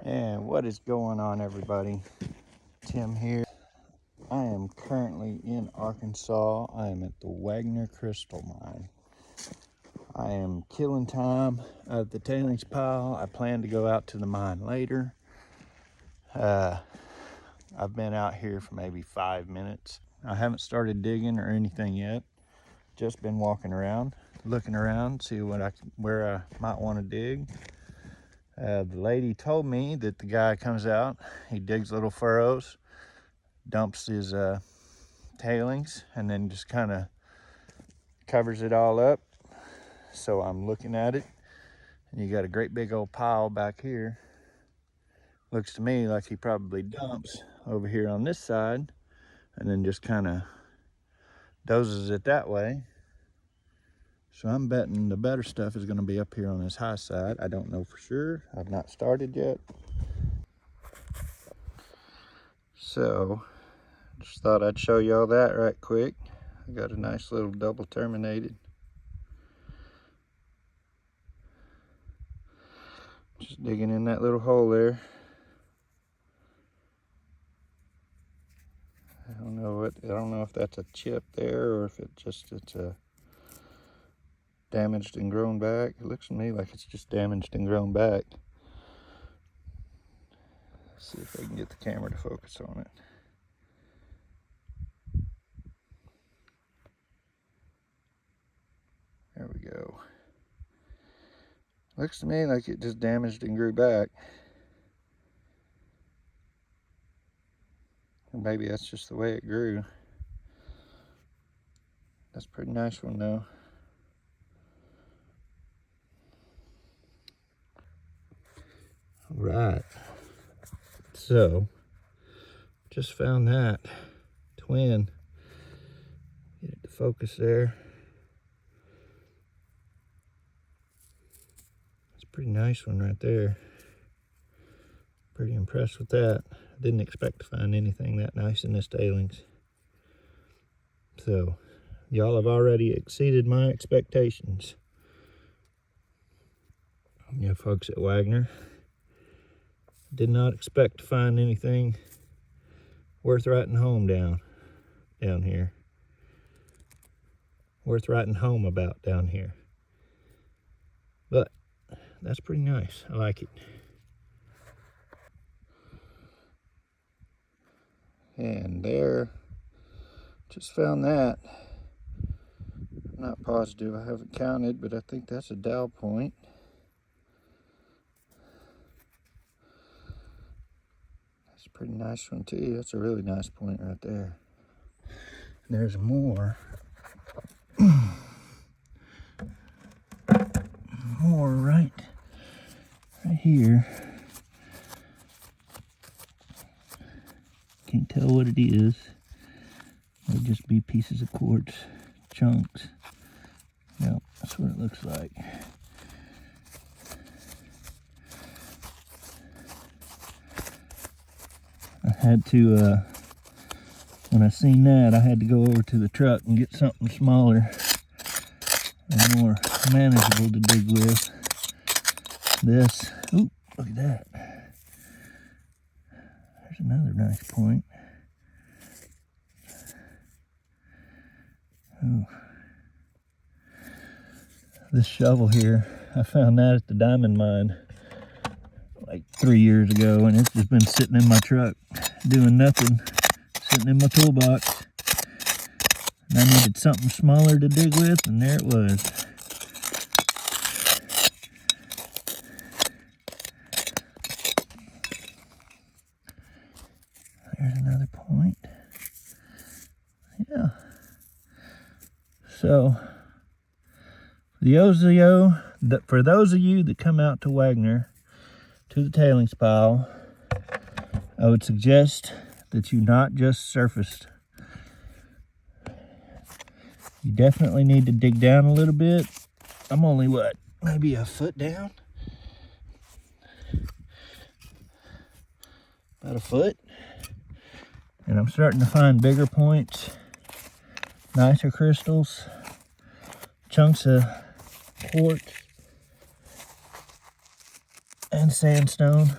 And what is going on, everybody? Tim here. I am currently in Arkansas. I am at the Wegner Crystal mine. I am killing time at the tailings pile. I plan to go out to the mine later. I've been out here for maybe 5 minutes. I haven't started digging or anything yet. Just been walking around, looking around, see where I might want to dig. The lady told me that the guy comes out, he digs little furrows, dumps his tailings, and then just kind of covers it all up. So I'm looking at it, and you got a great big old pile back here. Looks to me like he probably dumps over here on this side, and then just kind of dozes it that way. So I'm betting the better stuff is going to be up here on this high side. I don't know for sure. I've not started yet. So just thought I'd show y'all that right quick. I got a nice little double terminated. Just digging in that little hole there. I don't know if that's a chip there or if it's a damaged and grown back. It looks to me like it's just damaged and grown back. Let's see if I can get the camera to focus on it. There we go. Looks to me like it just damaged and grew back. Or maybe that's just the way it grew. That's a pretty nice one though. All right, so just found that twin. Get it to focus there. It's a pretty nice one right there. Pretty impressed with that. I didn't expect to find anything that nice in this tailings. So y'all have already exceeded my expectations. Yeah, folks at Wegner. Did not expect to find anything worth writing home down here. Worth writing home about down here. But that's pretty nice. I like it. And there, just found that. I'm not positive, I haven't counted, but I think that's a dowel point. That's a pretty nice one too. That's a really nice point right there. And there's more. More right here. Can't tell what it is. It'll just be pieces of quartz, chunks. Yep, that's what it looks like. I had to, when I seen that, I had to go over to the truck and get something smaller and more manageable to dig with. This, ooh, look at that. There's another nice point. Ooh. This shovel here, I found that at the diamond mine like 3 years ago, and it's just been sitting in my truck doing nothing, sitting in my toolbox. And I needed something smaller to dig with, and there it was. There's another point. Yeah. So, for those of you that come out to Wegner, to the tailings pile, I would suggest that you not just surface. You definitely need to dig down a little bit. I'm only, maybe a foot down? About a foot. And I'm starting to find bigger points, nicer crystals, chunks of quartz and sandstone.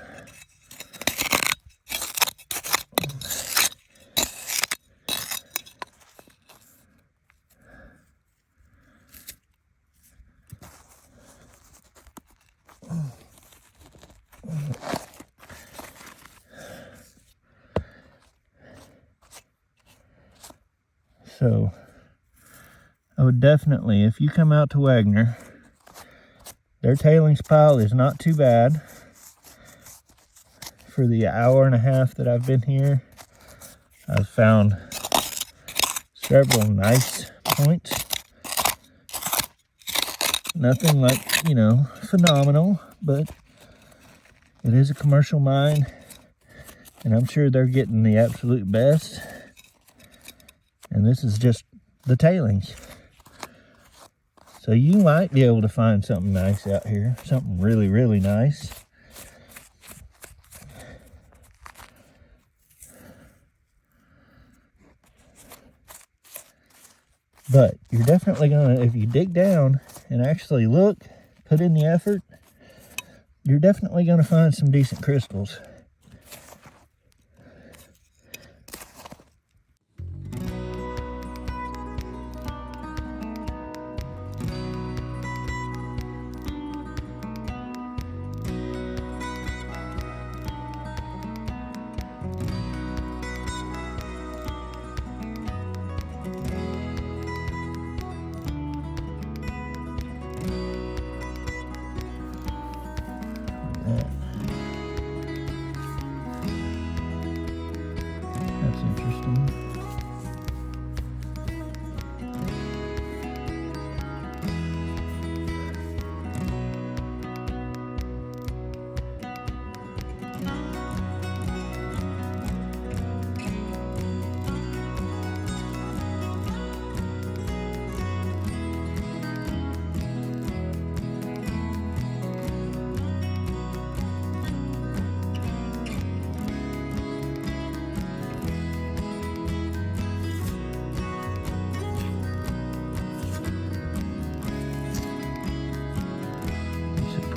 So I would definitely, if you come out to Wegner, their tailings pile is not too bad. For the hour and a half that I've been here, I've found several nice points. Nothing like, you know, phenomenal, but it is a commercial mine, and I'm sure they're getting the absolute best. And this is just the tailings. So you might be able to find something nice out here, something really, really nice. But you're definitely gonna, if you dig down and actually look, put in the effort, you're definitely gonna find some decent crystals. That's interesting.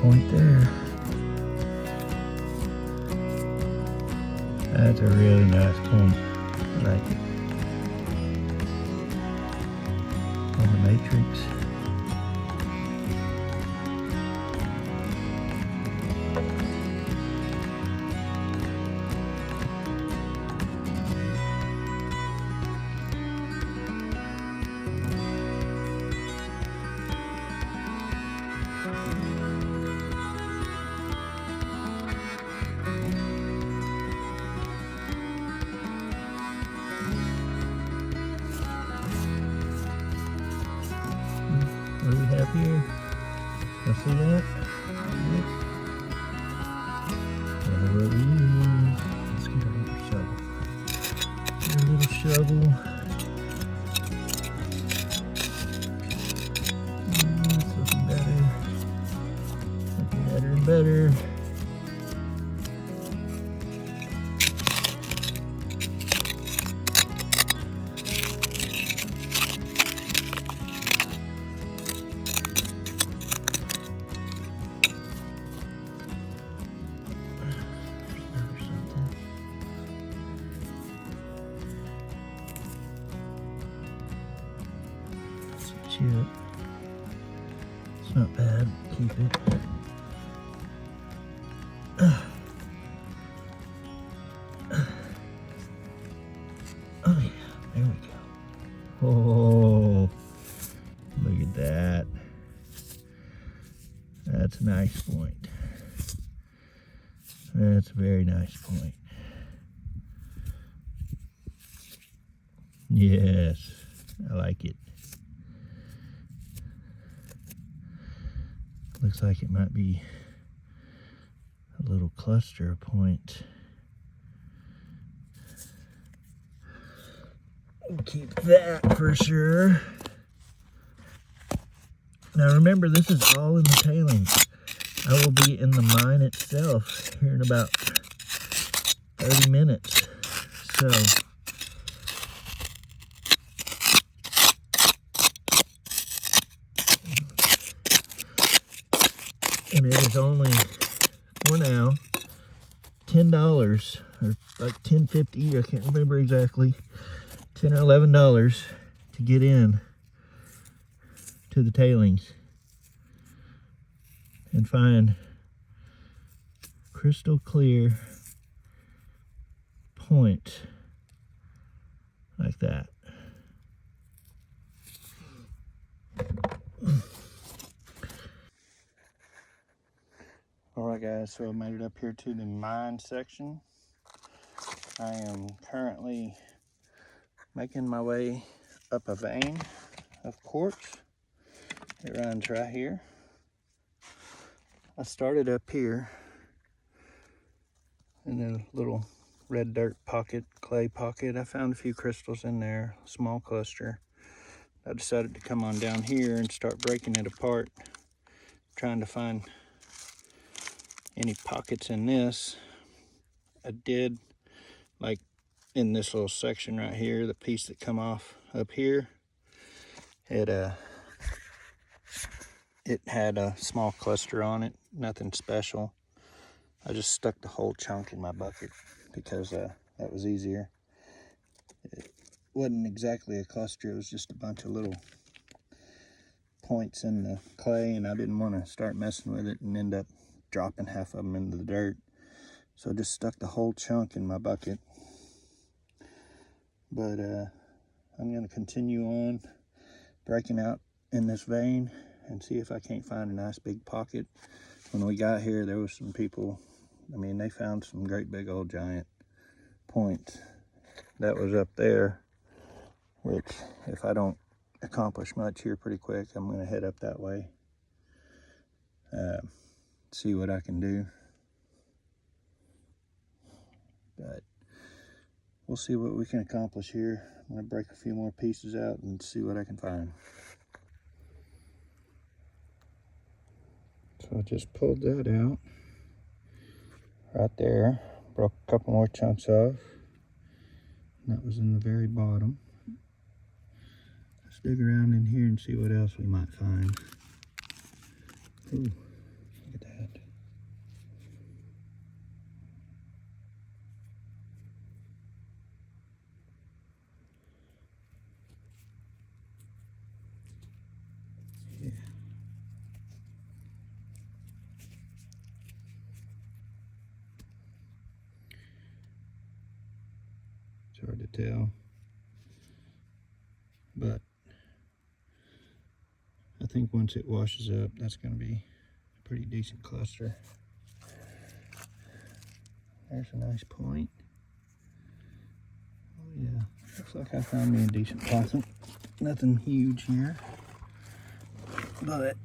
Point there. That's a really nice point. I like it. On the matrix. What do we have here? You see that? Yep. Whatever we use. Let's get a little shovel. Get a little shovel. It's looking better. Looking better and better. Chip. It's not bad. Keep it. Oh yeah, there we go. Oh, look at that. That's a nice point. That's a very nice point. Yes, I like it. Looks like it might be a little cluster point. We'll keep that for sure. Now remember, this is all in the tailings. I will be in the mine itself here in about 30 minutes. So and it is only, for now, $10 or like $10.50, I can't remember exactly, $10 or $11 to get in to the tailings and find crystal clear point like that. Alright guys, so I made it up here to the mine section. I am currently making my way up a vein of quartz. It runs right here. I started up here in a little red dirt pocket, clay pocket. I found a few crystals in there, a small cluster. I decided to come on down here and start breaking it apart, trying to find any pockets in this. I did, like in this little section right here, the piece that come off up here, it had a small cluster on it, nothing special. I just stuck the whole chunk in my bucket because that was easier. It wasn't exactly a cluster, it was just a bunch of little points in the clay, and I didn't want to start messing with it and end up dropping half of them into the dirt. So I just stuck the whole chunk in my bucket. But I'm going to continue on breaking out in this vein and see if I can't find a nice big pocket. When we got here, there was some people, I mean, they found some great big old giant points. That was up there, which if I don't accomplish much here pretty quick, I'm going to head up that way, see what I can do. But we'll see what we can accomplish here. I'm going to break a few more pieces out and see what I can find. So I just pulled that out right there, broke a couple more chunks off. That was in the very bottom. Let's dig around in here and see what else we might find. Ooh, look at that. Yeah. It's hard to tell, but I think once it washes up, that's going to be a pretty decent cluster. There's a nice point. Oh yeah, looks like I found me a decent pocket. Nothing huge here, but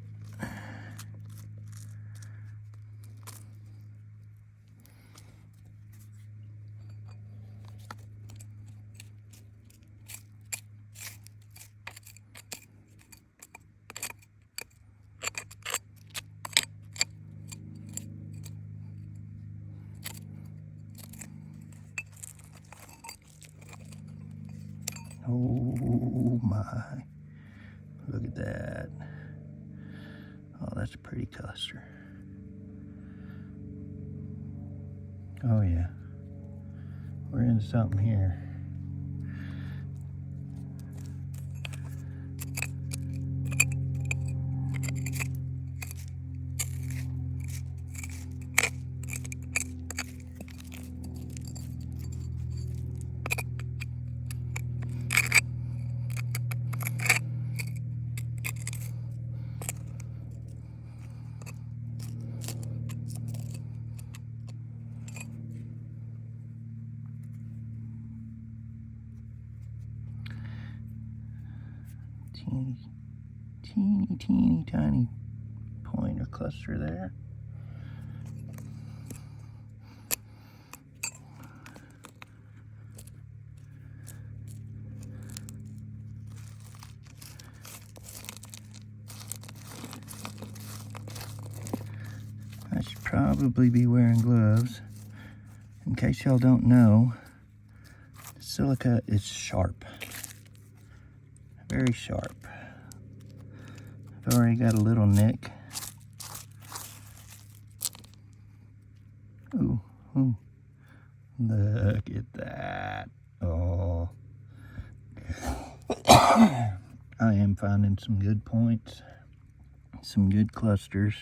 oh my, look at that. Oh, that's a pretty cluster. Oh yeah, we're into something here. Teeny tiny point or cluster there. I should probably be wearing gloves. In case y'all don't know, silica is sharp, very sharp. I've already got a little nick. Ooh, ooh, look at that. Oh, I am finding some good points, some good clusters.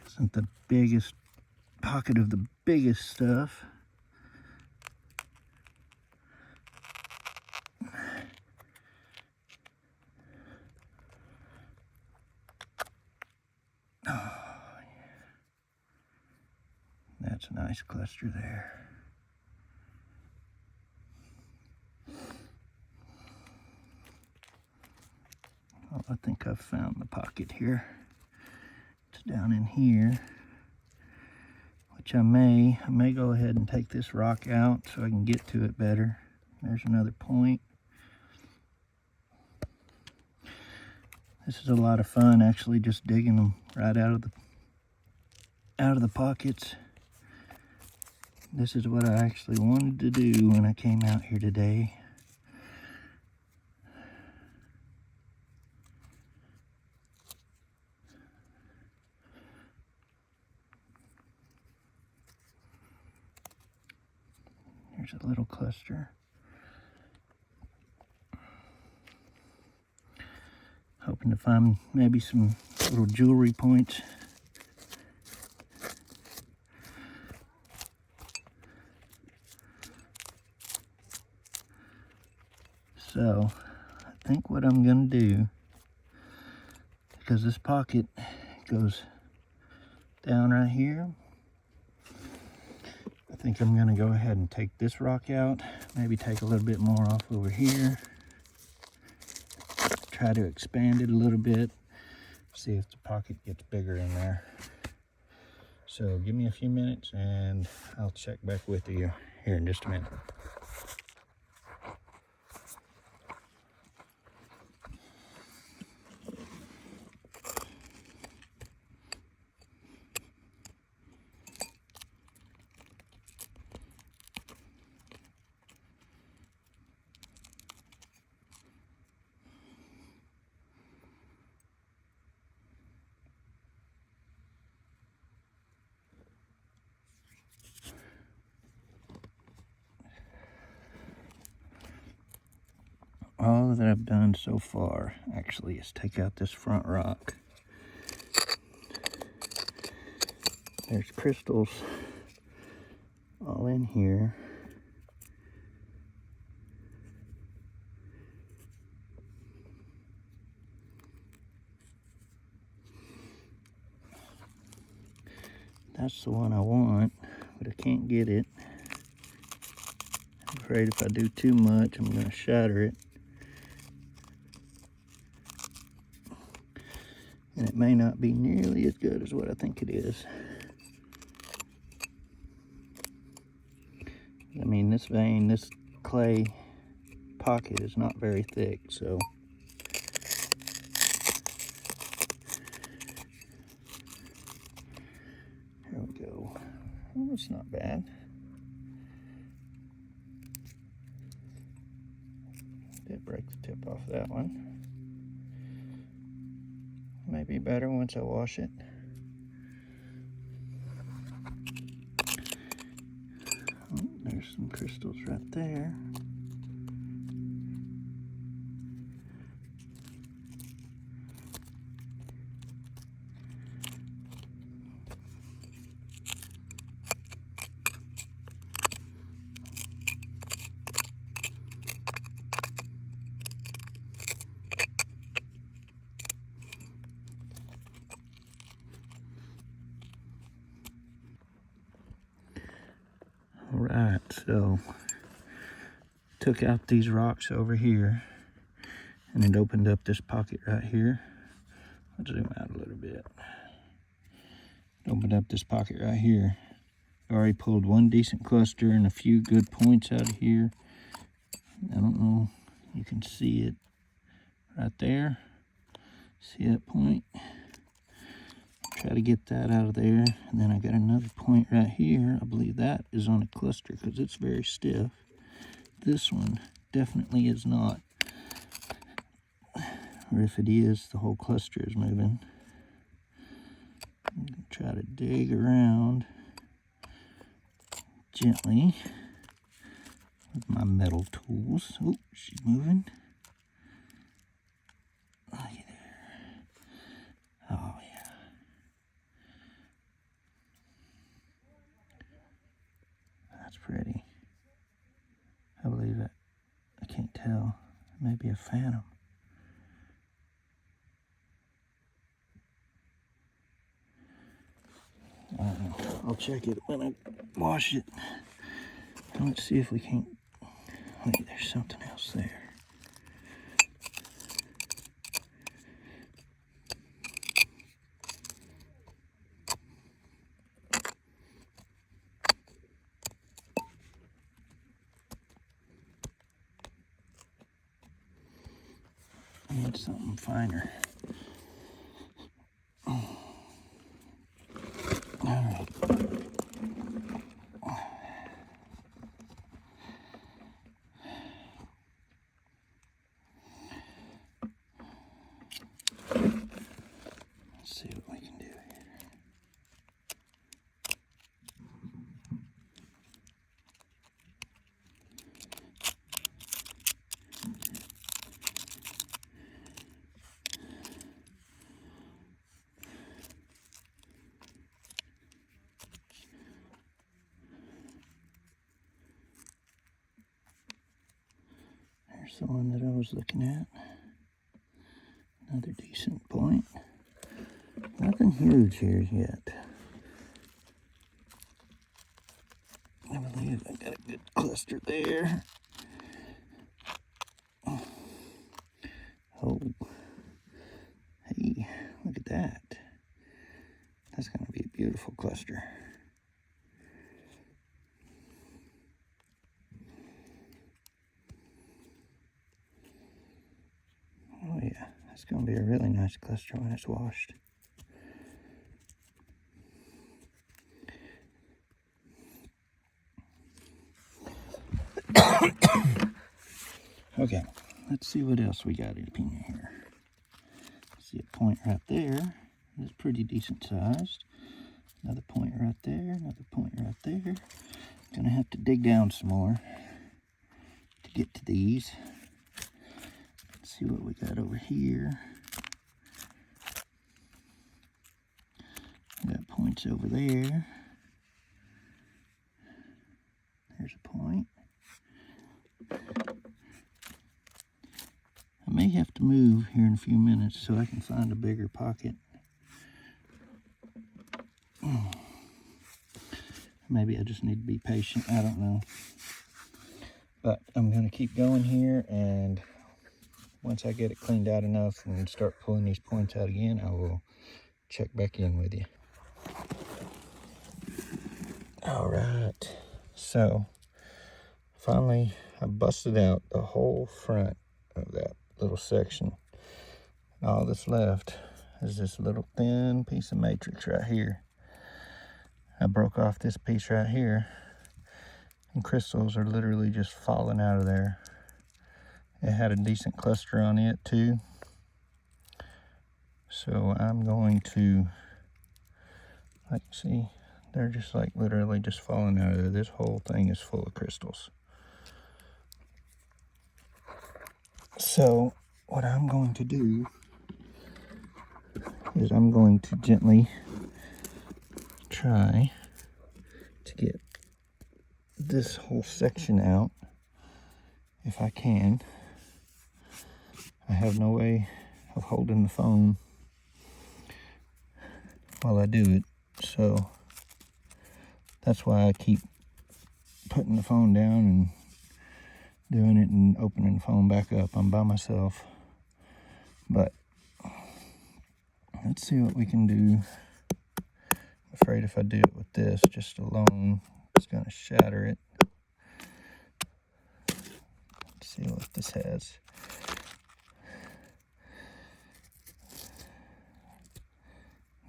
This isn't the biggest pocket of the biggest stuff. Oh, yeah. That's a nice cluster there. Well, I think I've found the pocket here. It's down in here, which I may go ahead and take this rock out so I can get to it better. There's another point. This is a lot of fun, actually, just digging them right out of the pockets. This is what I actually wanted to do when I came out here today. Here's a little cluster. Hoping to find maybe some little jewelry points. So, I think what I'm going to do, because this pocket goes down right here, I think I'm going to go ahead and take this rock out, maybe take a little bit more off over here, try to expand it a little bit, see if the pocket gets bigger in there. So give me a few minutes and I'll check back with you here in just a minute. All that I've done so far actually is take out this front rock. There's crystals all in here. That's the one I want, but I can't get it. I'm afraid if I do too much, I'm going to shatter it. And it may not be nearly as good as what I think it is. I mean, this vein, this clay pocket is not very thick, so here we go. Oh, it's not bad. Did break the tip off that one. Might be better once I wash it. Oh, there's some crystals right there. All right, so took out these rocks over here and it opened up this pocket right here. Let's zoom out a little bit. Opened up this pocket right here. Already pulled one decent cluster and a few good points out of here. I don't know, you can see it right there. See that point? Try to get that out of there. And then I got another point right here. I believe that is on a cluster because it's very stiff. This one definitely is not. Or if it is, the whole cluster is moving. I'm gonna try to dig around gently with my metal tools. Oh, she's moving. Looky there. Oh, yeah. pretty. I believe it. I can't tell. Maybe a phantom. I don't know. I'll check it when I wash it. Let's see if we can't. Wait, there's something else there. I need something finer. Alright. Let's see what we can do here. There's the one that I was looking at. Another decent point. Nothing huge here yet. I believe I got a good cluster there. Oh, hey, look at that. That's going to be a beautiful cluster. Oh yeah, that's going to be a really nice cluster when it's washed. Okay, let's see what else we got in here. See a point right there. It's pretty decent sized. Another point right there, another point right there. Gonna have to dig down some more to get to these. Let's see what we got over here. We got points over there. There's a point. I may have to move here in a few minutes so I can find a bigger pocket. Maybe I just need to be patient, I don't know. But I'm gonna keep going here, and once I get it cleaned out enough and start pulling these points out again, I will check back in with you. All right, so finally I busted out the whole front of that little section. All that's left is this little thin piece of matrix right here. I broke off this piece right here, and crystals are literally just falling out of there. It had a decent cluster on it too. So I'm going to, like, see, they're just like literally just falling out of there. This whole thing is full of crystals. So what I'm going to do is I'm going to gently try to get this whole section out if I can. I have no way of holding the phone while I do it, so that's why I keep putting the phone down and doing it and opening the phone back up. I'm by myself, but let's see what we can do. I'm afraid if I do it with this just alone, it's going to shatter it. Let's see what this has.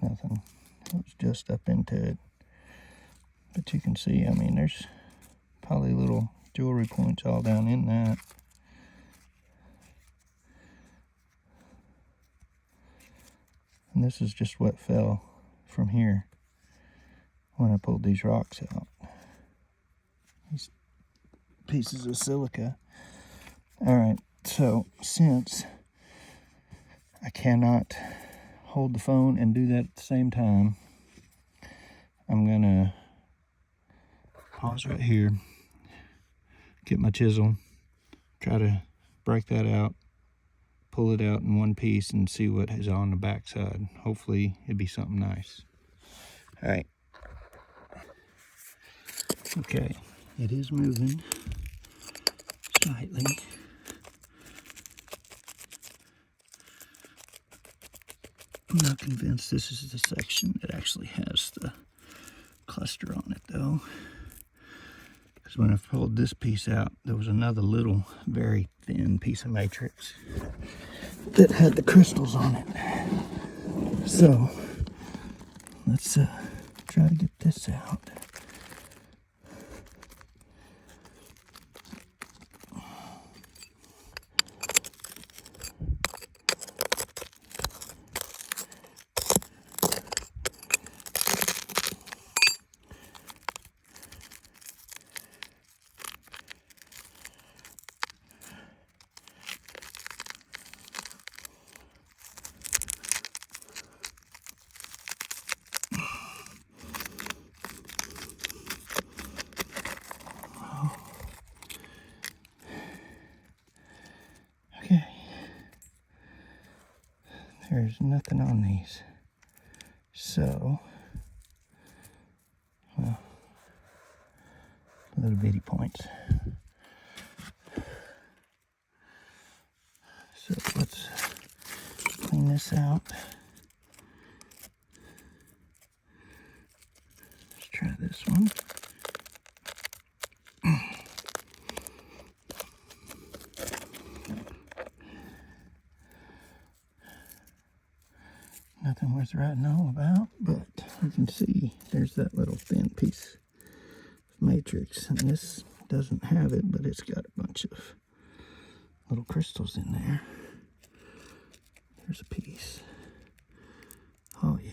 Nothing. It was just up into it. But you can see, I mean, there's probably little jewelry points all down in that. And this is just what fell from here when I pulled these rocks out. These pieces of silica. Alright, so since I cannot hold the phone and do that at the same time, I'm gonna Pause right here, get my chisel, try to break that out, pull it out in one piece and see what is on the back side. Hopefully it'd be something nice. All right. Okay, it is moving slightly. I'm not convinced this is the section that actually has the cluster on it though. Because when I pulled this piece out, there was another little, very thin piece of matrix that had the crystals on it. So, let's try to get this out. Okay, there's nothing on these, so, well, little bitty points. So let's clean this out. Let's try this one. Nothing worth writing home about, but you can see there's that little thin piece of matrix, and this doesn't have it, but it's got a bunch of little crystals in there. There's a piece. Oh yeah,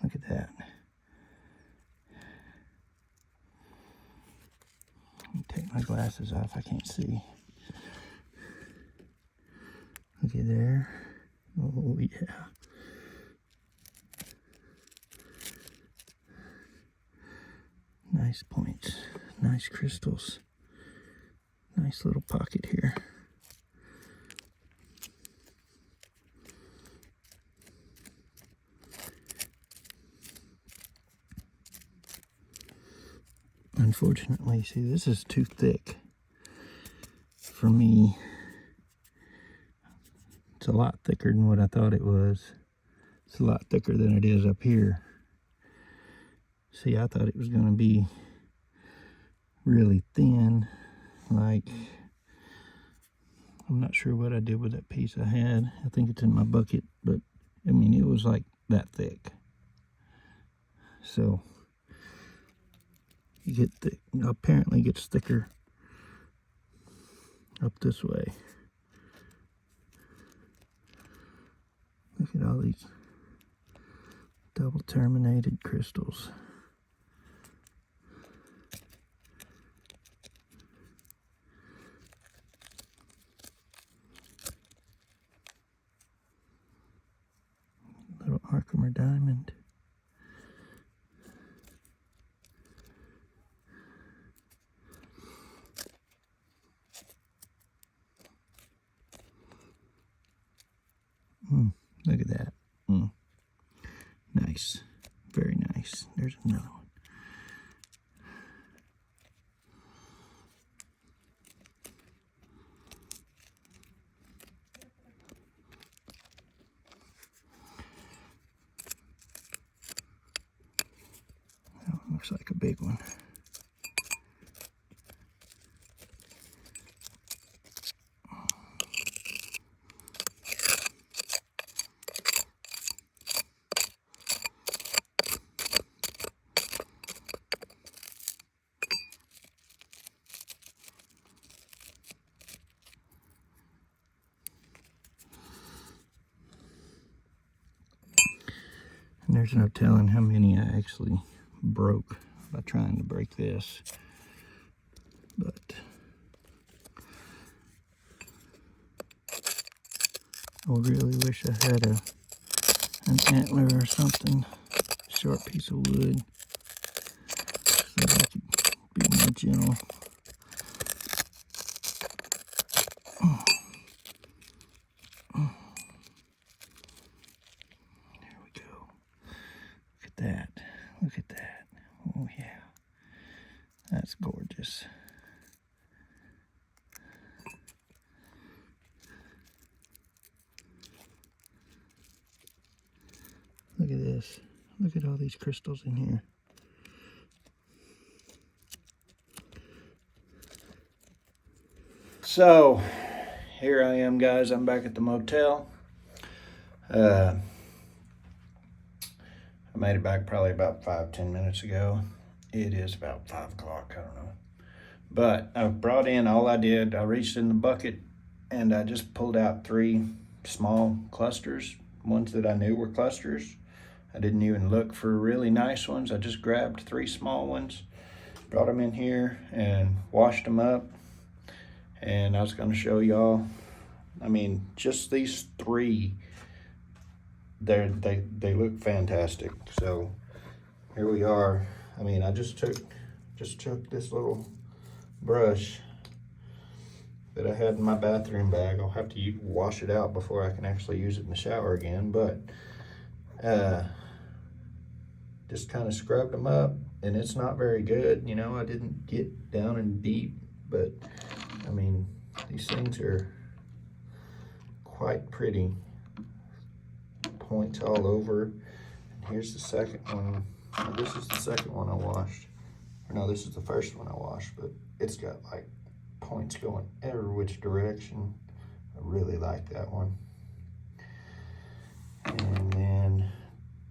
look at that. Let me take my glasses off, I can't see. Look at there. Oh yeah. Nice points, nice crystals. Nice little pocket here. Unfortunately, see, this is too thick for me. It's a lot thicker than what I thought it was. It's a lot thicker than it is up here. See, I thought it was going to be really thin, like, I'm not sure what I did with that piece I had. I think it's in my bucket, but I mean, it was like that thick. So, you get thick, apparently gets thicker up this way. Look at all these double terminated crystals. Little Archimer diamond. Look at that. Nice. Very nice. There's another one. That one looks like a big one. And there's no telling how many I actually broke by trying to break this. But I really wish I had an antler or something, short piece of wood, so that I could be gentle. There we go. Look at that. Look at that. Oh yeah. That's gorgeous. Look at this. Look at all these crystals in here. So, here I am, guys. I'm back at the motel. I made it back probably about 5-10 minutes ago. It is about 5 o'clock, I don't know. But I brought in, all I did, I reached in the bucket and I just pulled out 3 small clusters, ones that I knew were clusters. I didn't even look for really nice ones. I just grabbed 3 small ones, brought them in here and washed them up. And I was gonna show y'all, I mean, just these 3, they look fantastic. So here we are. I mean, I just took this little brush that I had in my bathroom bag. I'll have to wash it out before I can actually use it in the shower again, but just kind of scrubbed them up, and it's not very good. You know, I didn't get down and deep, but I mean, these things are quite pretty. Points all over. And here's the second one. Now, this is the second one I washed. Or no, this is the first one I washed, but it's got like points going every which direction. I really like that one. And then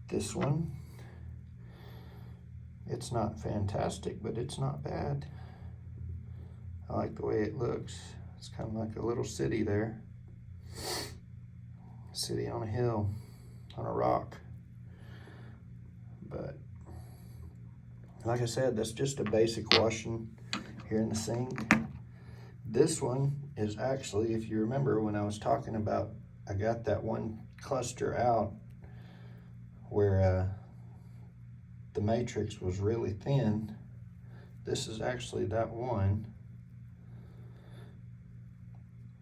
this one. It's not fantastic, but it's not bad. I like the way it looks. It's kind of like a little city there. A city on a hill, on a rock. But like I said, that's just a basic washing here in the sink. This one is actually, if you remember when I was talking about, I got that one cluster out where the matrix was really thin. This is actually that one.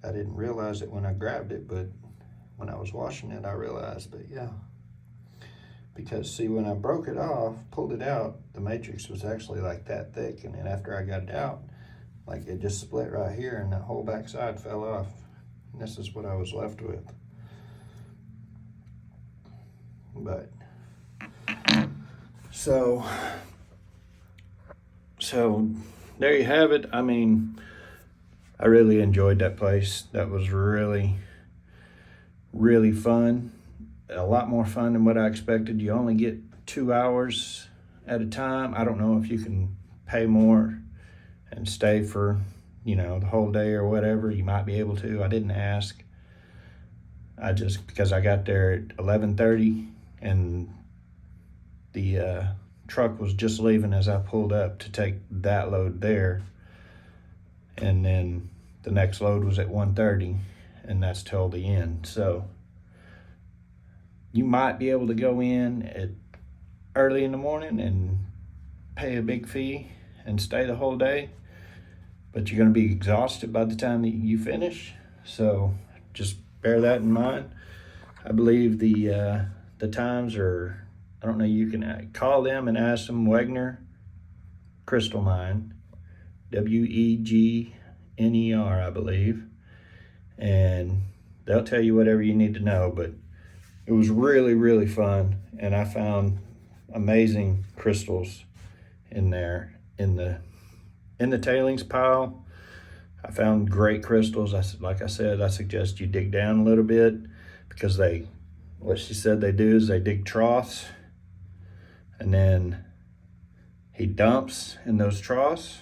I didn't realize it when I grabbed it, but when I was washing it, I realized, but yeah. Because see, when I broke it off, pulled it out, the matrix was actually like that thick, and then after I got it out, like it just split right here and that whole back side fell off. And this is what I was left with. But, so there you have it. I mean, I really enjoyed that place. That was really, really fun. A lot more fun than what I expected. You only get 2 hours at a time. I don't know if you can pay more and stay for, you know, the whole day or whatever. You might be able to. I didn't ask. I just, because I got there at 11:30 and the truck was just leaving as I pulled up to take that load there. And then the next load was at 1:30, and that's till the end. So you might be able to go in at early in the morning and pay a big fee and stay the whole day, but you're going to be exhausted by the time that you finish. So just bear that in mind. I believe the times are, I don't know, you can call them and ask them. Wegner Crystal Mine, Wegner, I believe, and they'll tell you whatever you need to know. But it was really, really fun, and I found amazing crystals in there. In the tailings pile, I found great crystals. Like I said, I suggest you dig down a little bit, because what she said they do is they dig troughs, and then he dumps in those troughs,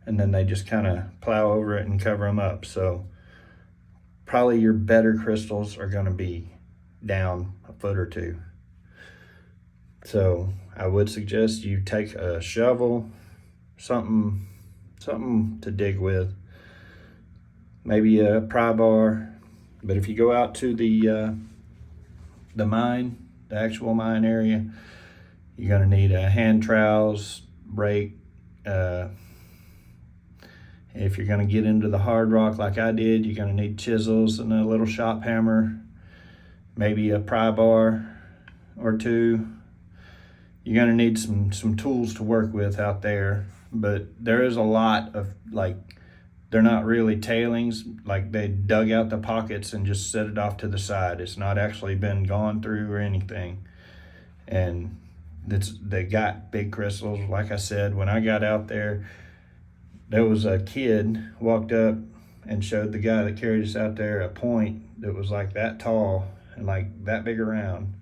and then they just kind of plow over it and cover them up. So probably your better crystals are going to be down a foot or 2. So I would suggest you take a shovel, something to dig with, maybe a pry bar. But if you go out to the mine, the actual mine area, you're going to need a hand trowels, rake, If you're gonna get into the hard rock like I did, you're gonna need chisels and a little shop hammer, maybe a pry bar or two. You're gonna need some tools to work with out there, but there is a lot of, like, they're not really tailings, like they dug out the pockets and just set it off to the side. It's not actually been gone through or anything. And they got big crystals. Like I said, when I got out there, there was a kid walked up and showed the guy that carried us out there a point that was like that tall and like that big around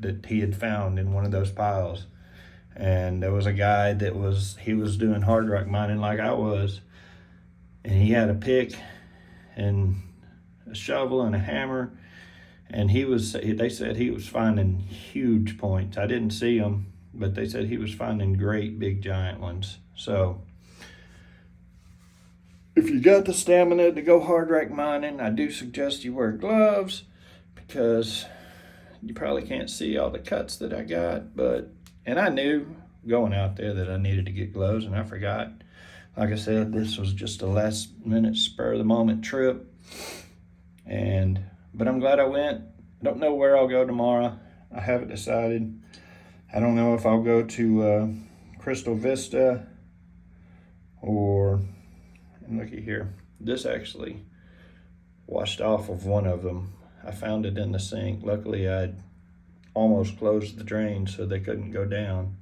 that he had found in one of those piles. And there was a guy that was doing hard rock mining like I was, and he had a pick and a shovel and a hammer, and they said he was finding huge points. I didn't see them, but they said he was finding great big giant ones. So if you got the stamina to go hard rock mining, I do suggest you wear gloves, because you probably can't see all the cuts that I got, and I knew going out there that I needed to get gloves, and I forgot. Like I said, this was just a last minute spur of the moment trip, but I'm glad I went. I don't know where I'll go tomorrow. I haven't decided. I don't know if I'll go to Crystal Vista or, and looky here, this actually washed off of one of them. I found it in the sink. Luckily, I'd almost closed the drain so they couldn't go down.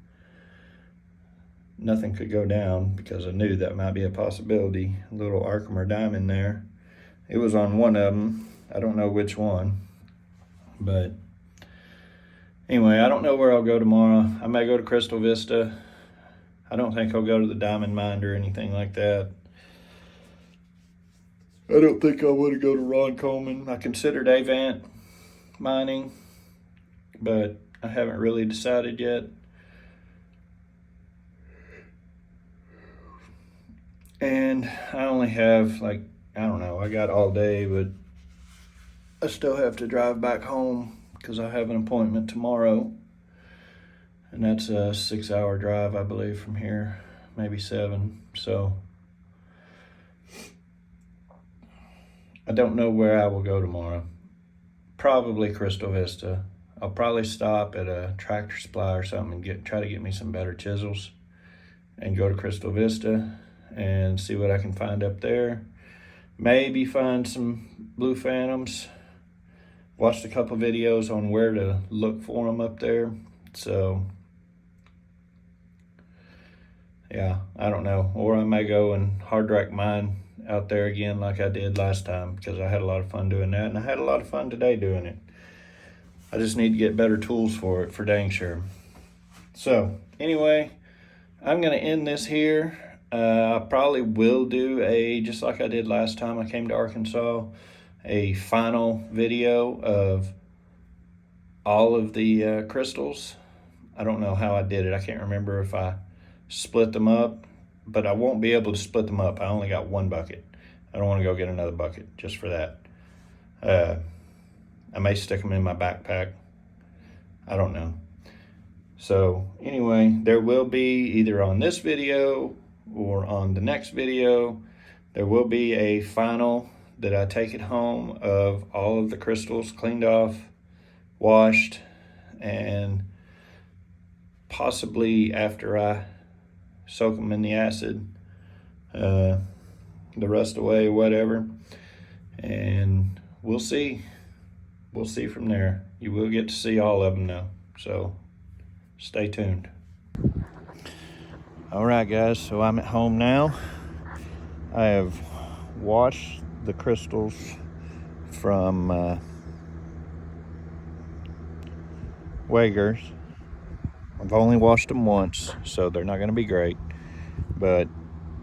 Nothing could go down because I knew that might be a possibility. A little Archimer diamond there. It was on one of them. I don't know which one. But anyway, I don't know where I'll go tomorrow. I may go to Crystal Vista. I don't think I'll go to the diamond mine or anything like that. I don't think I want to go to Ron Coleman. I considered Avant mining, but I haven't really decided yet. And I only have, like, I don't know, I got all day, but I still have to drive back home because I have an appointment tomorrow. And that's a 6-hour drive, I believe, from here, maybe 7. So I don't know where I will go tomorrow. Probably Crystal Vista. I'll probably stop at a Tractor Supply or something and try to get me some better chisels and go to Crystal Vista and see what I can find up there. Maybe find some blue phantoms. Watched a couple videos on where to look for them up there. So yeah, I don't know. Or I may go and hard rock mine out there again like I did last time, because I had a lot of fun doing that, and I had a lot of fun today doing it. I just need to get better tools for it, for dang sure. So anyway, I'm gonna end this here. I probably will do just like I did last time I came to Arkansas, a final video of all of the crystals. I don't know how I did it. I can't remember if I split them up, but I won't be able to split them up. I only got one bucket. I don't want to go get another bucket just for that. I may stick them in my backpack. I don't know. So anyway, there will be, either on this video or on the next video, there will be a final that I take it home of all of the crystals cleaned off, washed, and possibly after I soak them in the acid, the rust away, whatever, and we'll see from there. You will get to see all of them now, so stay tuned. All right, guys, so I'm at home now. I have washed the crystals from Wegner's. I've only washed them once, so they're not going to be great, but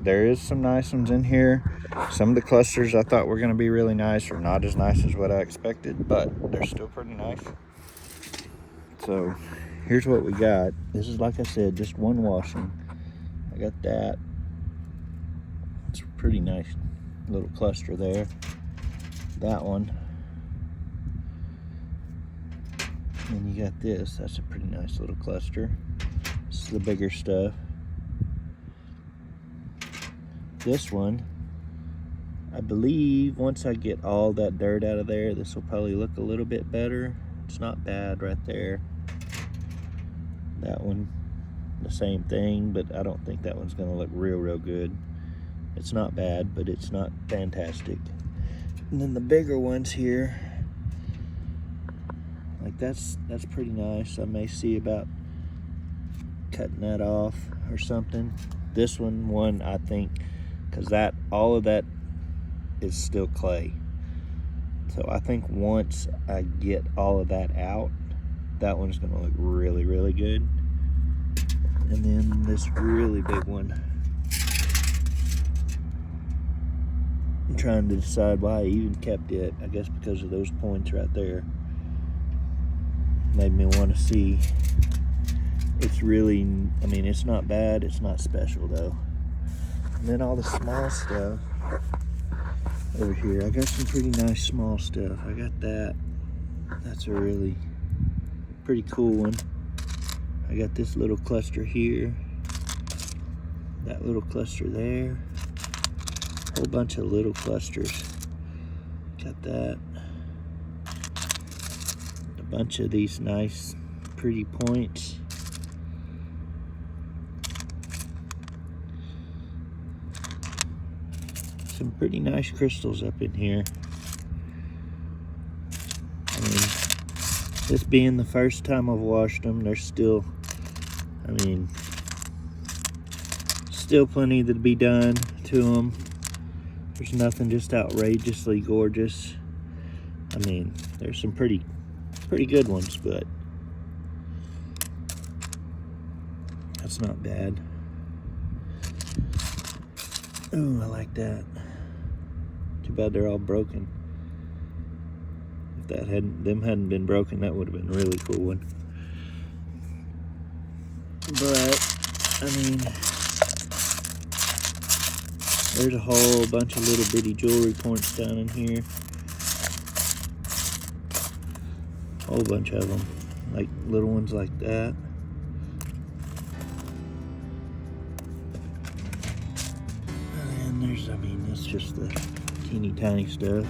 there is some nice ones in here. Some of the clusters I thought were going to be really nice are not as nice as what I expected, but they're still pretty nice. So here's what we got. This is, like I said, just one washing. I got that. It's a pretty nice little cluster there. That one. And you got this. That's a pretty nice little cluster. This is the bigger stuff. This one I believe once I get all that dirt out of there, this will probably look a little bit better. It's not bad right there. That one, the same thing, but I don't think that one's gonna look real good. It's not bad, but it's not fantastic. And then the bigger ones here, like that's pretty nice. I may see about cutting that off or something. This one I think, because all of that is still clay. So I think once I get all of that out, that one's gonna look really good. And then this really big one, I'm trying to decide why I even kept it. I guess because of those points right there. Made me want to see. It's really, I mean, it's not bad, it's not special though. And then all the small stuff over here, I got some pretty nice small stuff. I got that. That's a really pretty cool one. I got this little cluster here, that little cluster there, a whole bunch of little clusters. Got that. A bunch of these nice, pretty points. Some pretty nice crystals up in here. I mean, this being the first time I've washed them, there's still, I mean, still plenty to be done to them. There's nothing just outrageously gorgeous. I mean, there's some pretty good ones, but that's not bad. Oh, I like that. Too bad they're all broken. If them hadn't been broken, that would have been a really cool one. But I mean, there's a whole bunch of little bitty jewelry points down in here. A whole bunch of them, like little ones like that. And there's, I mean, that's just the teeny tiny stuff.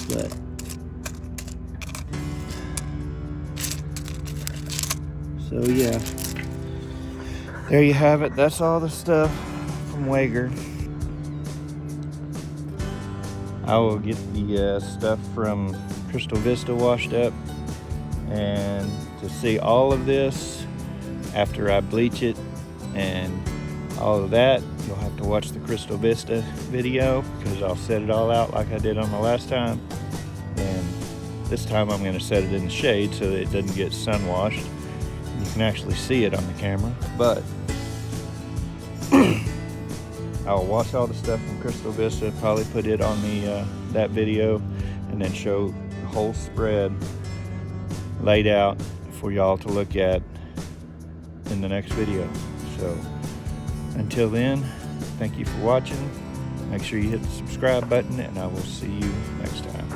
But so yeah, there you have it. That's all the stuff from Wegner. I will get the stuff from Crystal Vista washed up, and to see all of this after I bleach it and all of that, you'll have to watch the Crystal Vista video, because I'll set it all out like I did on the last time. And this time I'm going to set it in the shade so that it doesn't get sun washed. You can actually see it on the camera, but I'll wash all the stuff from Crystal Vista, probably put it on the that video, and then show the whole spread laid out for y'all to look at in the next video. So until then, thank you for watching. Make sure you hit the subscribe button, and I will see you next time.